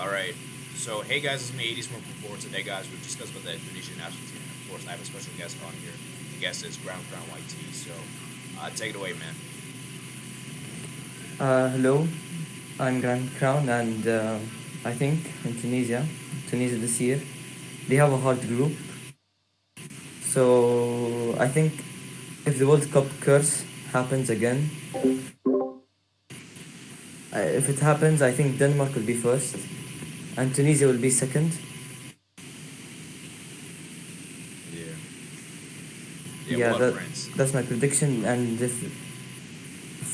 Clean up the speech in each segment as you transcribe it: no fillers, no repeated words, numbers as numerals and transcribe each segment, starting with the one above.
All right. So, hey guys, it's me, 80s from 4. Today, guys, we're discussing about the Tunisian national team. And of course, I have a special guest on here. The guest is Ground Crown White Tea. So, take it away, man. Hello, I'm Grand Crown, and I think in Tunisia this year, they have a hard group. So I think if the World Cup curse happens again, if it happens, I think Denmark will be first, and Tunisia will be second. Yeah. Yeah, Yeah, we'll have that friends. that's my prediction. And if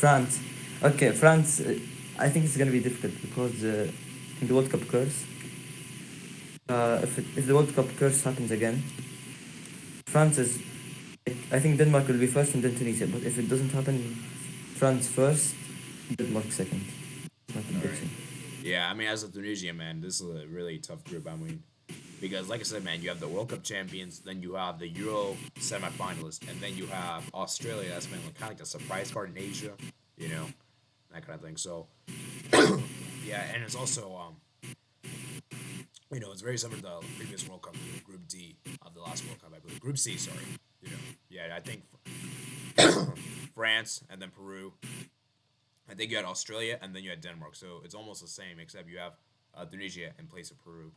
France, okay, France, I think it's gonna be difficult because in the World Cup curse, if the World Cup curse happens again, France is. I think Denmark will be first and then Tunisia. But if it doesn't happen, France first, Denmark second. That's my All right. prediction. Yeah, I mean, as a Tunisian, man, this is a really tough group. I mean, because, like I said, man, you have the World Cup champions, then you have the Euro semifinalists, and then you have Australia that's been kind of like a surprise card in Asia, you know, that kind of thing. So, yeah, and it's also it's very similar to the previous World Cup, Group D of the last World Cup, I believe. Group C, sorry. Yeah, I think France and then Peru. I think you had Australia and then you had Denmark. So it's almost the same, except you have Tunisia in place of Peru.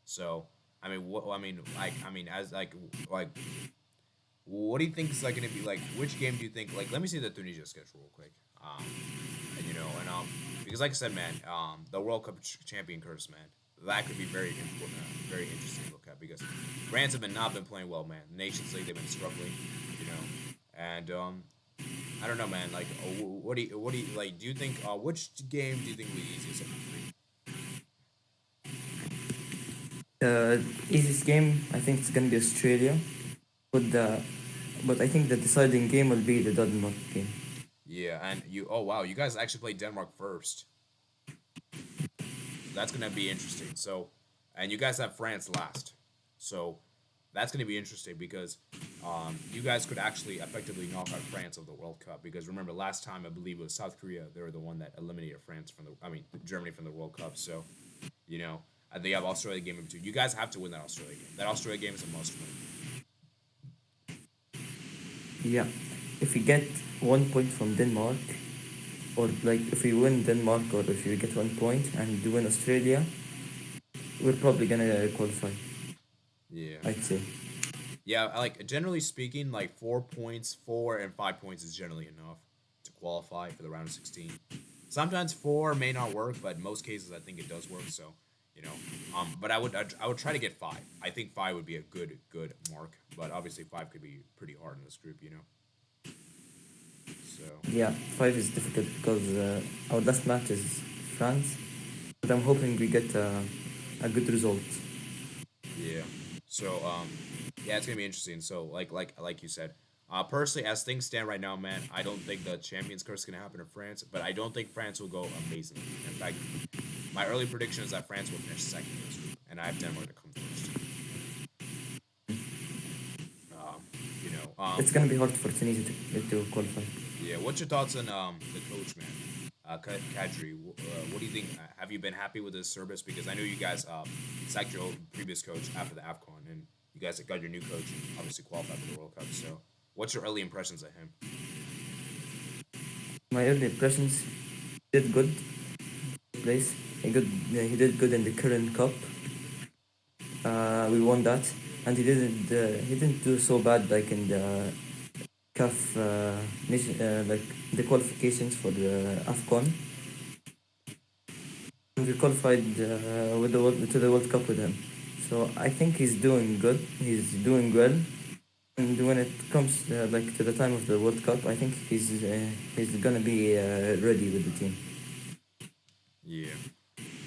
So I mean, what I mean, as what do you think is like going to be like? Which game do you think like? Let me see the Tunisia schedule real quick. Because like I said, man, the World Cup champion curse, man, that could be very important, very interesting to look at because France have been not been playing well, man. Nations League they've been struggling, you know, and I don't know, man. Like, what do you like? Do you think which game do you think will be easiest of the three? Uh, Easiest game, I think it's gonna be Australia. But the, but I think the deciding game will be the Denmark game. Yeah, and you. Oh wow, you guys actually played Denmark first. That's gonna be interesting. So, and you guys have France last. So that's gonna be interesting because you guys could actually effectively knock out France of the World Cup. Because remember, last time I believe it was South Korea. They were the one that eliminated France from the. I mean, Germany from the World Cup. So, you know, and they have Australia game in between. You guys have to win that Australia game. That Australia game is a must win. Yeah, if we get 1 point from Denmark, or like if we win Denmark, or if we get 1 point and win Australia, we're probably gonna qualify. Yeah. I'd say. Yeah, like generally speaking, like 4 points, 4 and 5 points is generally enough to qualify for the round of 16. Sometimes four may not work, but in most cases I think it does work. So, but I would try to get five. I think five would be a good mark, but obviously five could be pretty hard in this group. So Yeah, five is difficult because our last match is France, but I'm hoping we get a good result. yeah, so yeah, it's gonna be interesting. So like you said, personally, as things stand right now, man, I don't think the Champions Curse is gonna happen in France, but I don't think France will go amazingly. In fact, my early prediction is that France will finish second in this group, and I have Denmark to come first. Um, you know, It's gonna be hard for Tunisia to qualify. yeah. What's your thoughts on the coach, man? Kadri, what do you think? Have you been happy with his service? Because I know you guys sacked your previous coach after the AFCON, and you guys got your new coach and obviously qualified for the World Cup. So, what's your early impressions of him? My early impressions did good. Place he did good in the current cup. We won that, and he didn't do so bad like in the CAF like the qualifications for the AFCON. And we qualified with to the World Cup with him. So I think he's doing good. He's doing well. And when it comes like to the time of the World Cup, I think he's gonna be ready with the team. Yeah.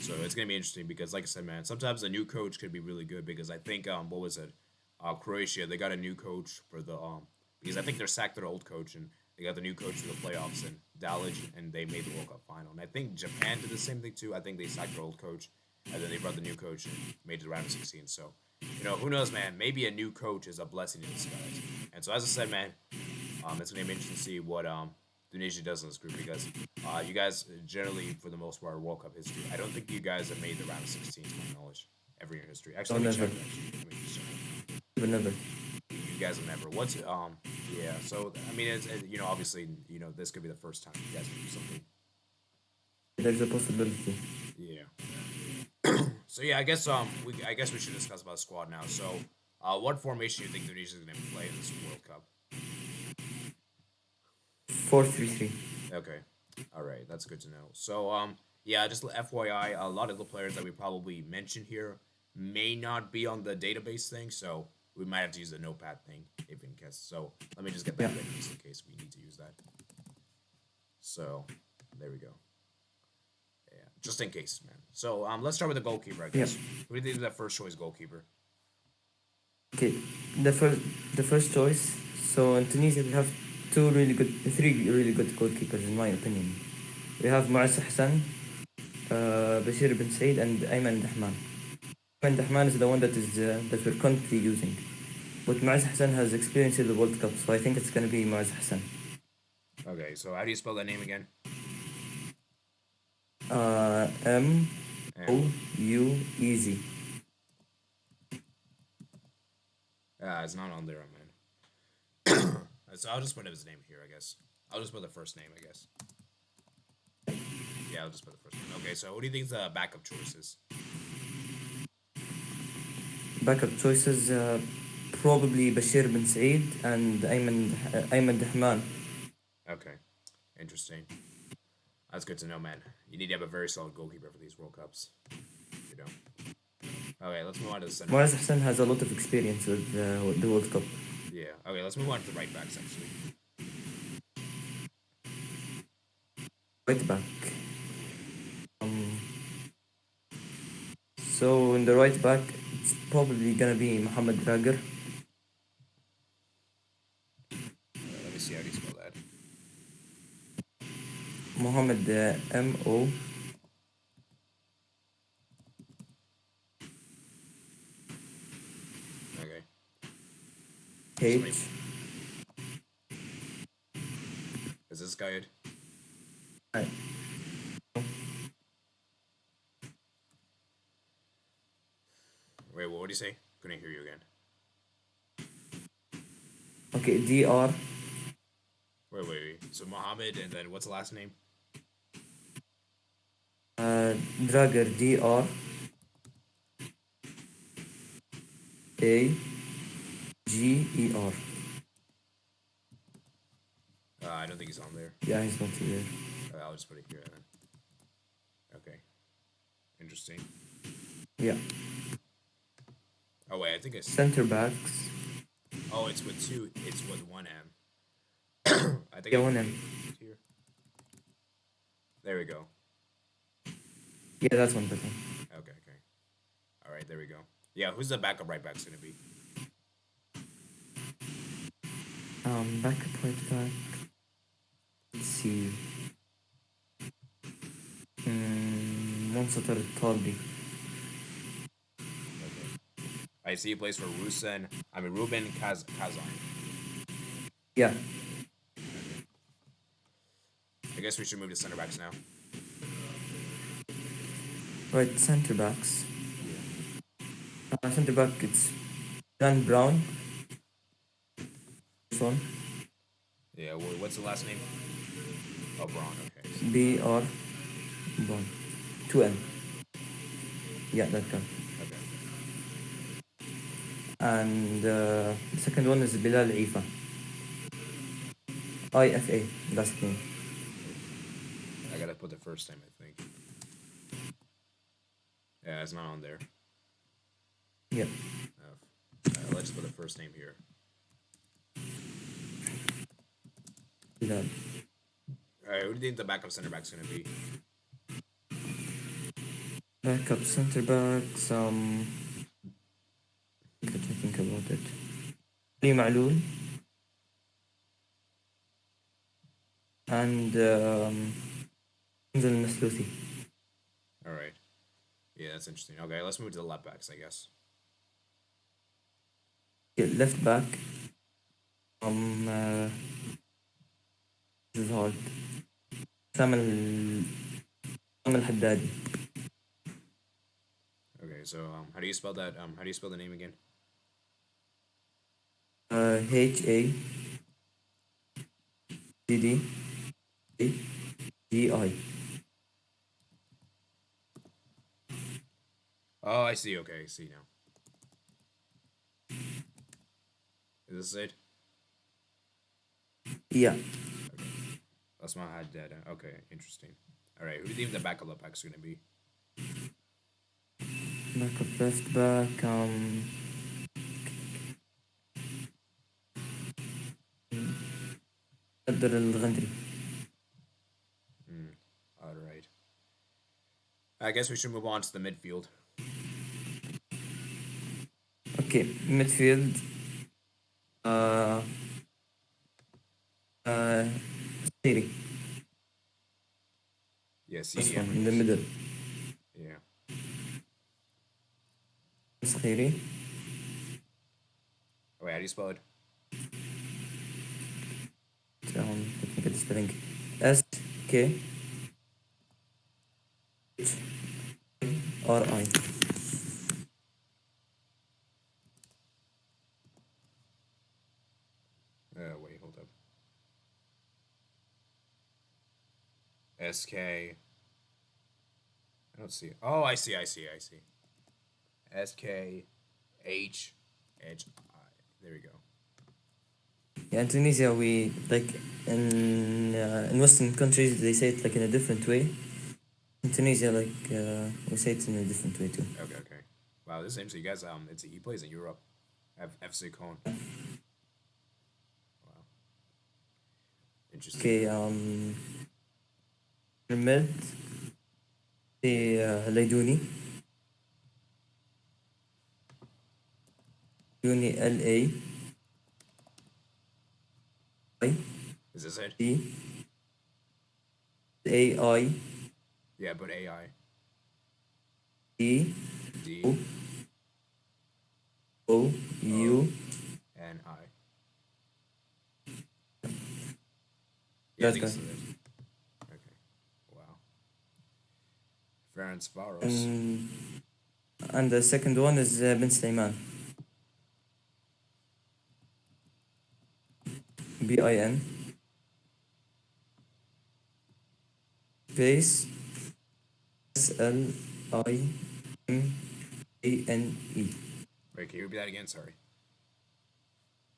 So it's gonna be interesting because, like I said, man, sometimes a new coach could be really good because I think what was it, Croatia? They got a new coach for the because I think they're sacked their old coach and they got the new coach for the playoffs and Dalic and they made the World Cup final. And I think Japan did the same thing too. I think they sacked their old coach and then they brought the new coach and made it to the round of 16. So who knows, man? Maybe a new coach is a blessing in disguise. And so as I said, man, it's gonna be interesting to see what Tunisia does in this group because you guys generally, for the most part, World Cup history. I don't think you guys have made the round of 16 to my knowledge ever in your history. No, Actually, let me never. check. Actually, let me just check. Never. You guys have never. What's yeah. So I mean, obviously, this could be the first time you guys do something. There's a possibility. Yeah. So yeah, I guess we should discuss about the squad now. So, what formation do you think Tunisia is going to play in this World Cup? 4-3-3. Okay. All right, that's good to know. So, yeah, just FYI, a lot of the players that we probably mentioned here may not be on the database thing, so we might have to use the notepad thing if in case. So, let me just get Yeah. that ready just in case we need to use that. So, there we go. Yeah, just in case, man. So, let's start with the goalkeeper, I Yeah. guess. Who do you think is that first choice goalkeeper? Okay. The first the first choice. So in Tunisia we have three really good goalkeepers in my opinion. We have Mu'ass Hassan, Bashir bin Said, and Ayman Dahman. Ayman Dahman is the one that we're currently using. But Mu'ass Hassan has experience in the World Cup, so I think it's gonna be Mu'ass Hassan. Okay, so how do you spell that name again? And Mouez. it's not on there, man. So I'll just put his name here, I guess. I'll just put the first name, I guess. Yeah, I'll just put the first name. Okay, so what do you think the backup choices? Backup choices, probably Bashir bin Said and Ayman Dahman. Okay, interesting. That's good to know, man. You need to have a very solid goalkeeper for these World Cups. You know. Okay, let's move on to the center. Muaz Hassan has a lot of experience with the World Cup. Yeah. Okay, let's move on to the right backs actually. Right back. So in the right back, it's probably gonna be Mohamed Rager. Let me see how do you spell that. Mohamed M-O. Okay. H. Is this guy it? I- Wait, what did you say? Couldn't hear you again. Okay, DR. Wait. So Mohammed, and then what's the last name? Drager, DR. A-G-E-R. I don't think he's on there. Yeah, he's not here. I'll just put it here then. Okay. Interesting. Yeah. Oh wait, I think it's. Center backs. Oh, it's with two. It's with one M. I think. Yeah, it's one M. Here. There we go. Yeah, that's one better. Okay. All right, there we go. Yeah, who's the backup right back's gonna be? Backup right back. Let's see. Monsatar Talbi. Okay. I see he plays for Ruben Kazan. Yeah. I guess we should move to center backs now. Right, center backs. Center back, it's Dan Brown. This one. Yeah, what's the last name? Oh, Braun. Okay. B-R. Brown. 2N. Yeah, that guy. Okay. And the second one is Bilal Ifa. IFA, last name. I gotta put the first name, I think. Yeah, it's not on there. Yeah. Let's just put the first name here. Bilal. Alright, who do you think the backup center back's gonna be? Backup center backs. Let me think about it. Ali Ma'loul. And Hamza Al-Maslouthi. Alright. Yeah, that's interesting. Okay, let's move to the left backs, I guess. Yeah, left back. This is hard. سام ال- سام الحدادي. Okay, so how do you spell that? How do you spell the name again? HADDI. Oh, I see. Okay, I see now. Is this it? Yeah. Okay, that's my had data. Okay, interesting. All right, who do you think the backup left back is gonna be? Back up left back. قدر الغندري. All right. I guess we should move on to the midfield. Okay, midfield. Siri. Yeah, This CDM, one I in the guess. middle. Yeah. Siri. Oh, wait, how do you spell it? Let me get the spelling. SKRI. Wait, hold up. SK. I don't see it. Oh, I see. SKHHI. There we go. Yeah, in Tunisia, we like in Western countries they say it like in a different way. In Tunisia, like we say it in a different way too. Okay. Wow, this seems so you guys he plays in Europe. FC Cologne. Wow. Interesting. Okay, mid c'est ليدوني. دوني LA Is this it? D AI Yeah, but AI. D D O U. N I. Yeah, I That think guy. this is it. Okay. Wow. Ferenc Varos. And the second one is Ben Sulaiman. BIN space SLIMANE. Wait, can you repeat that again? Sorry.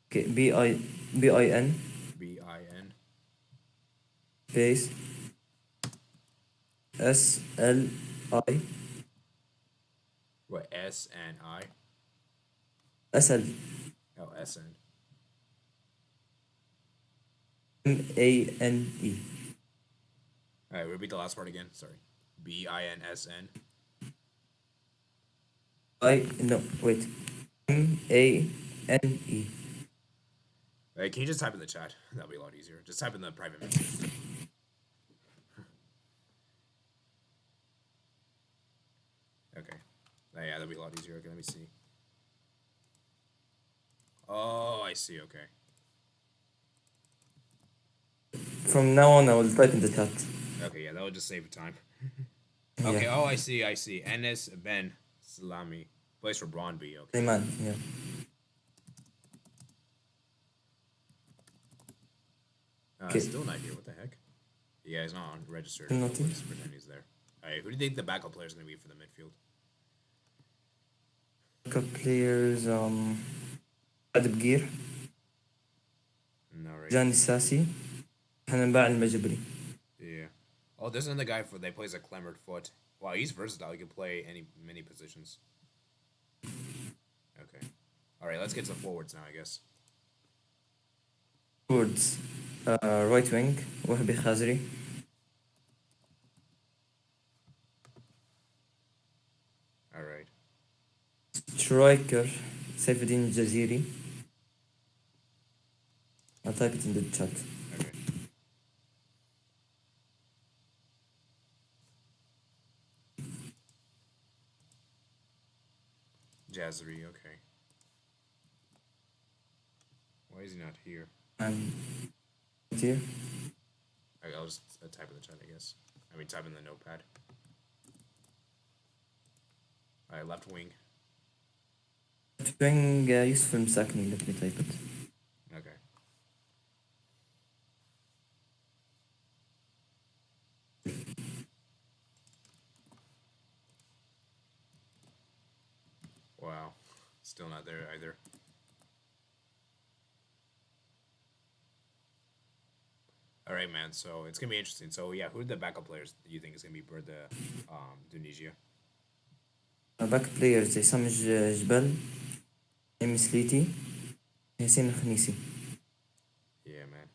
Okay, BIN BIN. space SLI What? SNI? SL Oh, SN. MANE. All right, repeat the last part again. Sorry. BINSN. No, wait. MANE. Hey, can you just type in the chat? That'll be a lot easier. Just type in the private message. Okay. Oh, yeah, that'll be a lot easier. Okay, let me see. Oh, I see. Okay. From now on, I will type in the chat. Okay, yeah, that would just save time. Okay, Yeah. oh, I see. Enes Ben Salami. Plays for Brøndby. Okay. Sulaiman, yeah. Okay. Still not here. What the heck? Yeah, he's not on registered. Still not here? Let's pretend he's there. All right, who do you think the backup player is going to be for the midfield? Backup players, Adib Gir, No, right? Jani Sassi, Hanabal Majabri. Yeah. Oh, there's another guy they plays a clambered foot. Wow, he's versatile. He can play many positions. Okay. All right, let's get to the forwards now, I guess. Forwards, right wing, Wahbi Khazri. All right. Striker, Saifuddin Jaziri. I'll type it in the chat. Okay. Jazzery, okay. Why is he not here? And here, I'll just type in the chat, I guess. I mean, type in the notepad. All right, left wing. Doing Yusuf Msakni, let me type it. Okay. Wow. Still not there either. All right, man. So it's gonna be interesting. So yeah, who are the backup players do you think is gonna be for the Tunisia? Back players زي سام جبال, إمي سليتي, حسين الخنيسي. Yeah, man.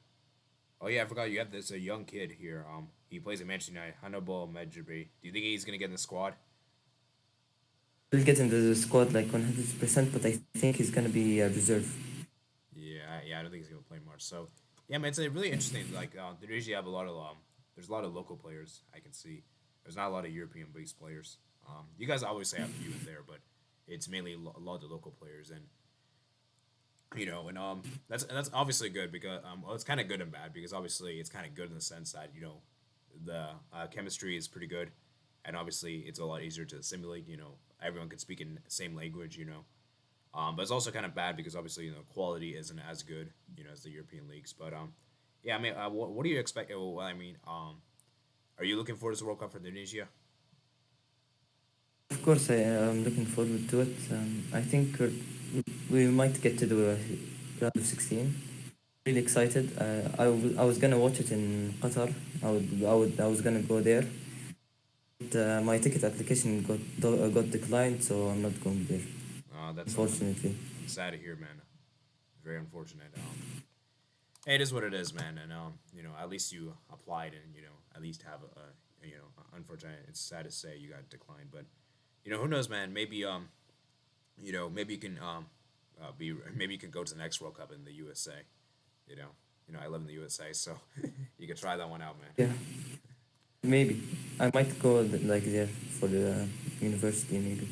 Oh yeah, I forgot you have this a young kid here. He plays at Manchester United, Hannibal Medjugorje. Do you think he's gonna get in the squad? We'll get into the squad like 100%, but I think he's gonna be reserve. Yeah, I don't think he's gonna play much. So yeah, man, it's a really interesting. Like Tunisia have a lot of there's a lot of local players I can see. There's not a lot of European based players. You guys always say have a few in there, but it's mainly a lot of local players, and and that's obviously good because well, it's kind of good and bad because obviously it's kind of good in the sense that the chemistry is pretty good, and obviously it's a lot easier to simulate. Everyone can speak in the same language. But it's also kind of bad because obviously quality isn't as good as the European leagues. But yeah, I mean, what do you expect? Well, I mean, are you looking forward to the World Cup for Indonesia? Of course, I am looking forward to it. I think we might get to the round of 16. Really excited. I was gonna watch it in Qatar. I was gonna go there. But, my ticket application got declined, so I'm not going there. That's Unfortunately. sad to hear, man. Very unfortunate. Hey, it is what it is, man. And at least you applied, and at least have unfortunate. It's sad to say you got declined, but who knows, man? Maybe maybe you can be maybe you can go to the next World Cup in the USA. I live in the USA, so you could try that one out, man. Yeah, maybe I might go like there for the university, maybe.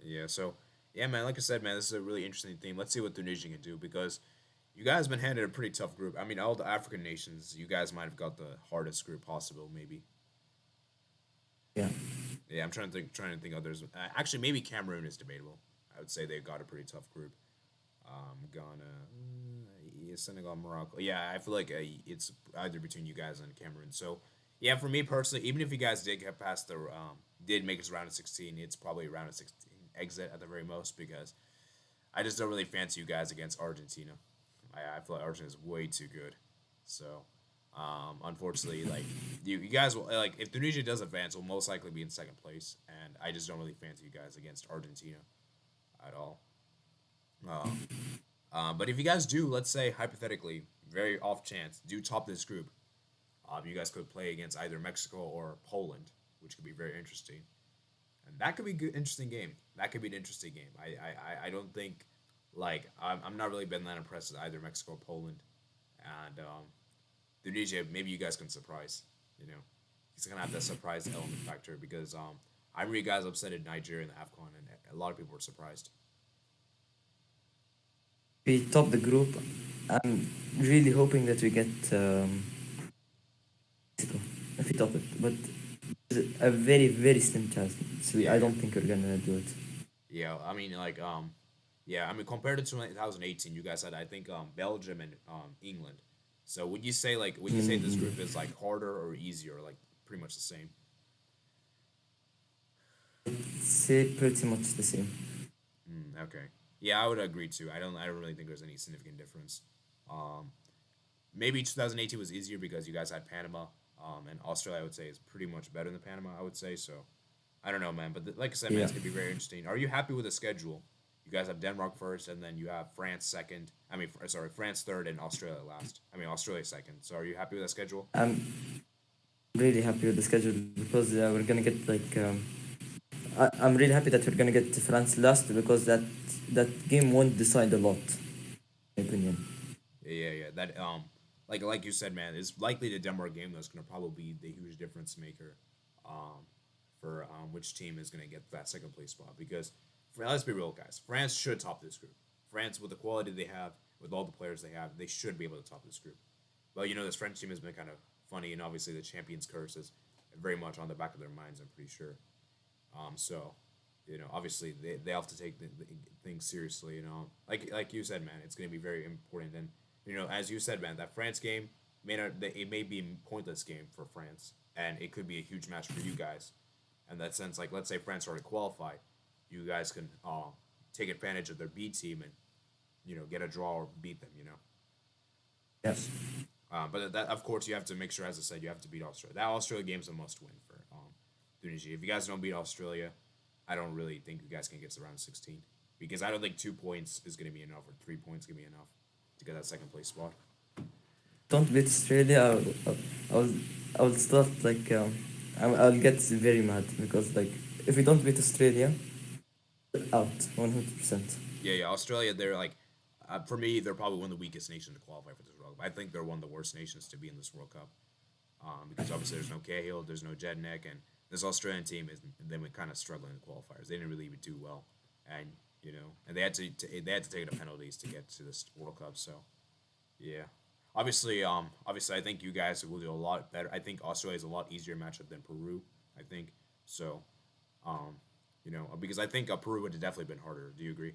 Yeah. So yeah, man. Like I said, man, this is a really interesting theme. Let's see what Tunisia can do because you guys been handed a pretty tough group. I mean, all the African nations, you guys might have got the hardest group possible, maybe. Yeah. Yeah, I'm trying to think others. Actually, maybe Cameroon is debatable. I would say they got a pretty tough group. Ghana, yeah, Senegal, Morocco. Yeah, I feel like it's either between you guys and Cameroon. So, yeah, for me personally, even if you guys did get past did make it to round of 16, it's probably a round of 16 exit at the very most because I just don't really fancy you guys against Argentina. I feel like Argentina is way too good. So, unfortunately, like you guys will like if Tunisia does advance, will most likely be in second place, and I just don't really fancy you guys against Argentina at all. Um, but if you guys do, let's say hypothetically, very off chance, do top this group, you guys could play against either Mexico or Poland, which could be very interesting, and that could be a good, interesting game. That could be an interesting game. I don't think like I'm not really been that impressed with either Mexico or Poland, and Tunisia, maybe you guys can surprise. He's gonna have that surprise element factor because I remember you guys upset at Nigeria in the AFCON, and a lot of people were surprised. We top the group. I'm really hoping that we get Mexico if we top it, but it's a very very slim chance. So Yeah, I yeah, don't think we're gonna do it. yeah. I mean, like, yeah. I mean, compared to 2018, you guys had I think Belgium and England. So would you say this Mm, group is like harder or easier, or like pretty much the same? say pretty much the same. Okay. Yeah, I would agree too. I don't really think there's any significant difference. Um, Maybe 2018 was easier because you guys had Panama. And Australia, I would say, is pretty much better than Panama. I would say so. I don't know, man. But like I said, man, Yeah. it's gonna be very interesting. Are you happy with the schedule? You guys have Denmark first, and then you have France second. I mean, sorry, France third, and Australia last. I mean, Australia second. So, are you happy with the schedule? I'm really happy with the schedule because we're gonna get like I'm really happy that we're gonna get France last because that game won't decide a lot, in my opinion. Yeah. That like you said, man, it's likely the Denmark game that's gonna probably be the huge difference maker, um, for which team is gonna get that second place spot. Because let's be real, guys, France should top this group. France, with the quality they have, with all the players they have, they should be able to top this group. But this French team has been kind of funny, and obviously the Champions curse is very much on the back of their minds. I'm pretty sure. So, obviously they have to take the things seriously. Like you said, man, it's gonna be very important. And as you said, man, that France game it may be a pointless game for France, and it could be a huge match for you guys. In that sense, like let's say France already qualified, you guys can take advantage of their B team and get a draw or beat them. Yes. But that of course you have to make sure, as I said, you have to beat Australia. That Australia game's a must win for Tunisia. If you guys don't beat Australia, I don't really think you guys can get to round 16 because I don't think 2 points is going to be enough or 3 points going to be enough to get that second place spot. Don't beat Australia. I'll, I'll start like I'll get very mad because like if we don't beat Australia, out 100%. Yeah. Australia, they're like, for me, they're probably one of the weakest nations to qualify for this World Cup. I think they're one of the worst nations to be in this World Cup because obviously there's no Cahill, there's no Jednik, and this Australian team is they were kind of struggling in the qualifiers. They didn't really even do well, and and they had to take the penalties to get to this World Cup. So, yeah, obviously, I think you guys will do a lot better. I think Australia is a lot easier matchup than Peru. I think so. Because I think Peru would have definitely been harder. Do you agree?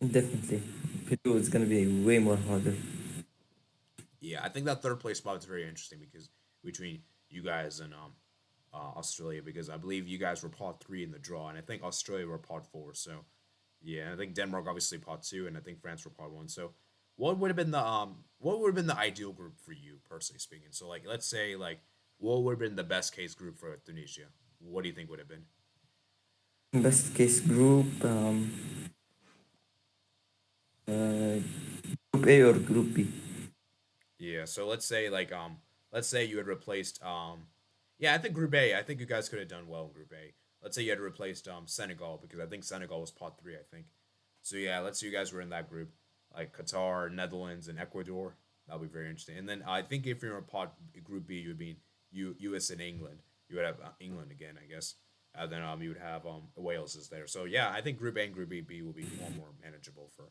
Definitely. Peru is gonna be way more harder. Yeah, I think that third place spot is very interesting because between you guys and Australia, because I believe you guys were pot three in the draw, and I think Australia were pot four. So yeah, I think Denmark obviously pot two, and I think France were pot one. So what would have been the ideal group for you personally speaking? So like let's say like what would have been the best case group for Tunisia? What do you think would have been? Best case group, uh, group A or group B. Yeah, so let's say you had replaced yeah, I think Group A, I think you guys could have done well in Group A. Let's say you had replaced Senegal because I think Senegal was pot 3, I think. So yeah, let's say you guys were in that group like Qatar, Netherlands and Ecuador. That'll be very interesting. And then I think if you're in pot Group B, you would be US and England. You would have England again, I guess. Then you would have Wales is there. So yeah, I think Group A and Group B will be far more manageable for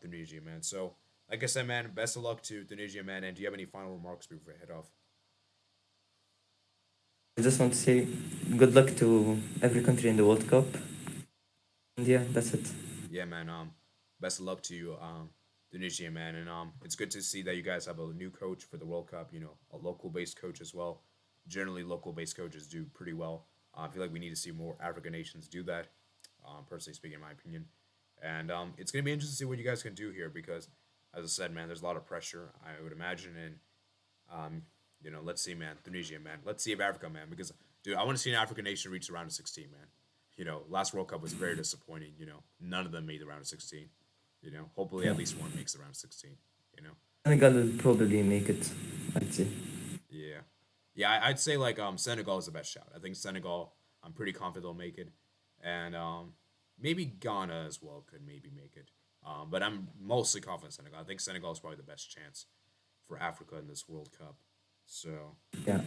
Tunisia, man. So like I said, man, best of luck to Tunisia, man. And do you have any final remarks before we head off? I just want to say good luck to every country in the World Cup. And yeah, that's it. Yeah, man. Best of luck to you, Tunisia, man. And it's good to see that you guys have a new coach for the World Cup. A local based coach as well. Generally, local based coaches do pretty well. I feel like we need to see more African nations do that. Personally speaking, in my opinion. And it's gonna be interesting to see what you guys can do here because, as I said, man, there's a lot of pressure. I would imagine, and let's see, man, Tunisia, man. Let's see if Africa, man, because dude, I want to see an African nation reach the round of 16, man. Last World Cup was very disappointing. None of them made the round of 16. Hopefully Yeah. at least one makes the round of 16. Senegal will probably make it, I'd say. Yeah, yeah. I'd say like Senegal is the best shot. I think Senegal. I'm pretty confident they'll make it, and maybe Ghana as well could maybe make it. But I'm mostly confident Senegal. I think Senegal is probably the best chance for Africa in this World Cup. So Yeah.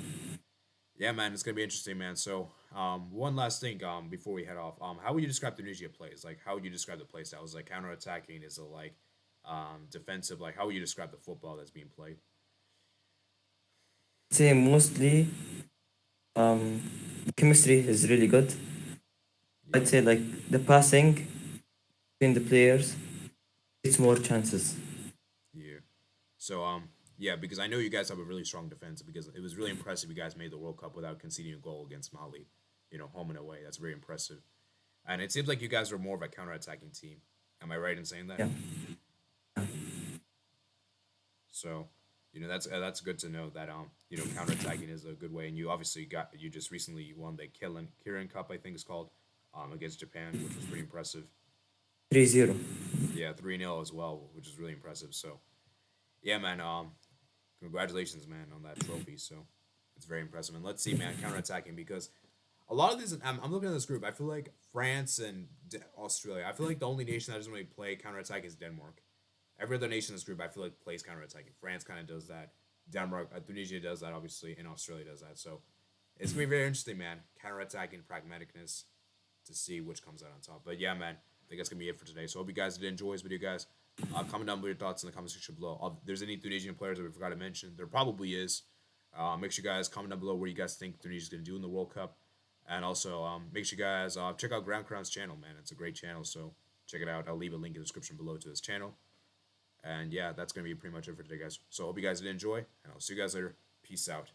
yeah, man, it's gonna be interesting, man. So one last thing before we head off, how would you describe Tunisia plays? Like, how would you describe the play style? Is it like counter attacking? Is it like defensive? Like, how would you describe the football that's being played? I'd say mostly um, chemistry is really good. Yeah. I'd say like the passing between the players, it's more chances. Yeah. So yeah, because I know you guys have a really strong defense because it was really impressive you guys made the World Cup without conceding a goal against Mali, home and away. That's very impressive. And it seems like you guys are more of a counter-attacking team. Am I right in saying that? Yeah. So, that's good to know that counter-attacking is a good way. And you obviously you just recently won the Kirin Cup, I think it's called, against Japan, which was pretty impressive. 3-0. Yeah, 3-0 as well, which is really impressive. So, yeah, man. Congratulations, man, on that trophy. So it's very impressive. And let's see, man, counterattacking because a lot of these. I'm looking at this group. I feel like France and Australia. I feel like the only nation that doesn't really play counterattack is Denmark. Every other nation in this group, I feel like plays counterattacking. France kind of does that. Denmark, Tunisia does that, obviously, and Australia does that. So it's gonna be very interesting, man. Counterattacking pragmaticness to see which comes out on top. But yeah, man, I think that's gonna be it for today. So hope you guys did enjoy this video, guys. Comment down below your thoughts in the comment section below. If there's any Tunisian players that we forgot to mention, there probably is. Make sure you guys comment down below where you guys think Tunisia's gonna do in the World Cup, and also make sure you guys check out Ground Crown's channel, man. It's a great channel, so check it out. I'll leave a link in the description below to this channel. And yeah, that's gonna be pretty much it for today, guys. So I hope you guys did enjoy, and I'll see you guys later. Peace out.